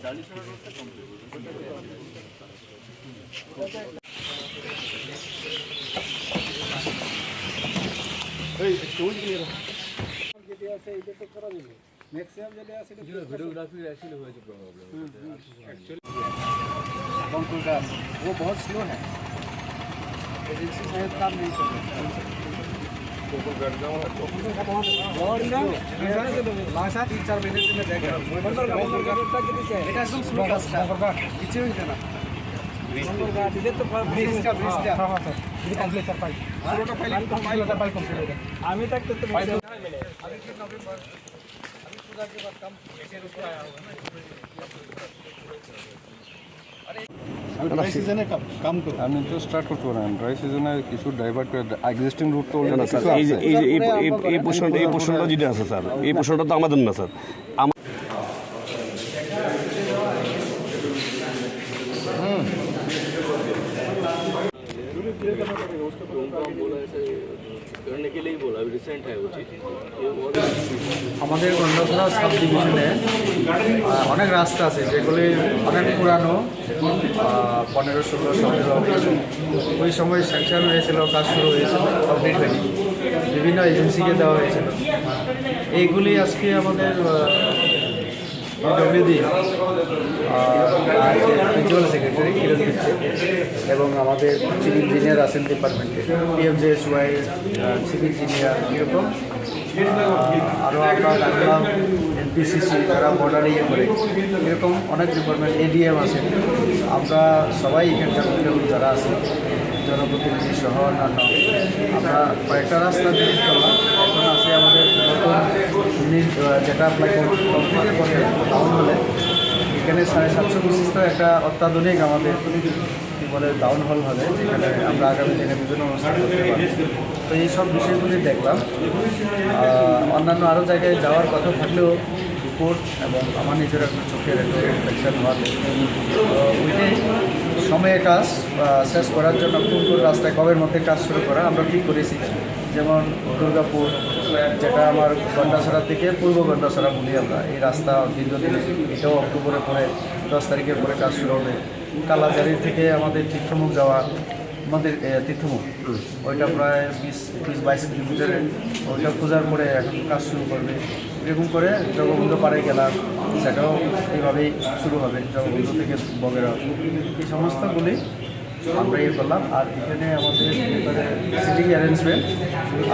Videography actually हुआ जो problem वो बहुत स्लो है, एजेंसी शायद काम नहीं कर रही। तीन-चार महीने से मैं देख रहा हूँ एकदम स्लो पीछे हुई ना आम्ही तक ड्राई सीजने काम करो আমি তো স্টার্ট করতে পারেন ড্রাই সিজনে কিছু ডাইভার্ট করে এক্সিস্টিং রুট তো না স্যার এই পোর্শনটা যেটা আছে স্যার এই পোর্শনটা তো আমাদের না স্যার करने के लिए ही बोला, अभी रिसेंट है वो चीज़। আমাদের গন্ডাছড়া সাব ডিভিশনে অনেক রাস্তা আছে যেগুলি অনেক পুরানো, 15, 16, 17 ওই সময় স্যাংশন হয়েছিল, কাজ শুরু হয়েছিল, কমপ্লিট হয়নি, বিভিন্ন এজেন্সিকে দেওয়া হয়েছিল। এইগুলি আজকে আমাদের প্রিন্সিপাল সেক্রেটারি কিরণ দিচ্ছে এবং আমাদের চিফ ইঞ্জিনিয়ার আছেন ডিপার্টমেন্টে, PMJSY চিফ ইঞ্জিনিয়ার, এরকম আরও আমরা ডাকলাম NPCC যারা বর্ডার ইয়ে করে, এরকম অনেক ডিপার্টমেন্ট, ADM আছেন। আমরা সবাই এখানকার যারা আছে জনপ্রতিনিধি সহ অন্যান্য আমরা কয়েকটা রাস্তা ভিজিট করলাম। এখন আছে আমাদের নতুন যেটা আপনাকে কমপ্লিটের পথে টাউন হলে এখানে 750 বিশিষ্ট একটা অত্যাধুনিক আমাদের কী বলে টাউন হল হবে, যেখানে আমরা আগামী দিনে বিভিন্ন অনুষ্ঠান করতে পারি। তো এই সব বিষয়গুলি দেখলাম। অন্যান্য আরও জায়গায় যাওয়ার কথা থাকলেও রিপোর্ট এবং আমার নিজের একটা চোখের একটা ইনফেকশন হওয়াতে ওইটাই সময়ে কাজ শেষ করার জন্য কোন কোন রাস্তায় কবের মধ্যে কাজ শুরু করা আমরা ঠিক করেছি। যেমন দুর্গাপুর, যেটা আমার গন্ডাছড়া থেকে পূর্ব গন্ডাছড়া বলি আমরা, এই রাস্তা দীর্ঘদিনে এটাও অক্টোবরের পরে 10 তারিখের পরে কাজ শুরু হবে। কালাজারি থেকে আমাদের তীর্থমুখ যাওয়া, আমাদের তীর্থমুখ ওইটা প্রায় 20-22 কিলোমিটারের, ওইটা খোঁজার পরে এখন কাজ শুরু করবে। এরকম করে জগবন্ধু পাড়ে গেলাম, সেটাও এইভাবেই শুরু হবে, জগবন্ধু থেকে বগেরা, এই সমস্তগুলি আমরা ইয়ে করলাম। আর এখানে আমাদের সিটিং অ্যারেঞ্জমেন্ট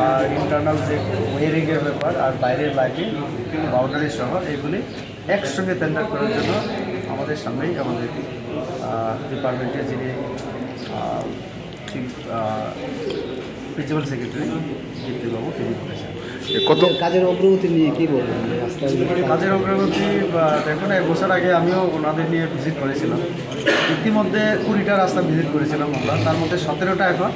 আর ইন্টারনাল যে ওয়ারিংয়ের ব্যাপার আর বাইরের লাইটিং, বাউন্ডারি সহ এগুলি একসঙ্গে টেন্ডার করার জন্য আমাদের সামনেই আমাদের ডিপার্টমেন্টের যিনি প্রিন্সিপাল সেক্রেটারি দীপ্তিবাবু তিনি বলেছেন। কত কাজের অগ্রগতি নিয়ে কী বলবেন? কাজের অগ্রগতি দেখুন, 1 বছর আগে আমিও ওনাদের নিয়ে ভিজিট করেছিলাম। ইতিমধ্যে 20টা রাস্তা ভিজিট করেছিলাম আমরা, তার মধ্যে 17টা এখন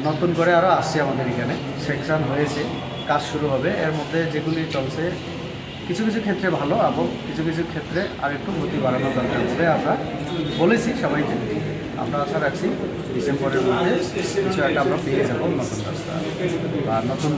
নতুন করে আরও আসছে আমাদের এখানে, সেকশন হয়েছে, কাজ শুরু হবে। এর মধ্যে যেগুলি চলছে কিছু কিছু ক্ষেত্রে ভালো এবং কিছু কিছু ক্ষেত্রে আরেকটু গতি বাড়ানো দরকার বলে আমরা বলেছি সবাইকে। আমরা আশা রাখছি ডিসেম্বরের মধ্যে কিছু একটা আমরা পেয়ে যাবো নতুন রাস্তা বা নতুন।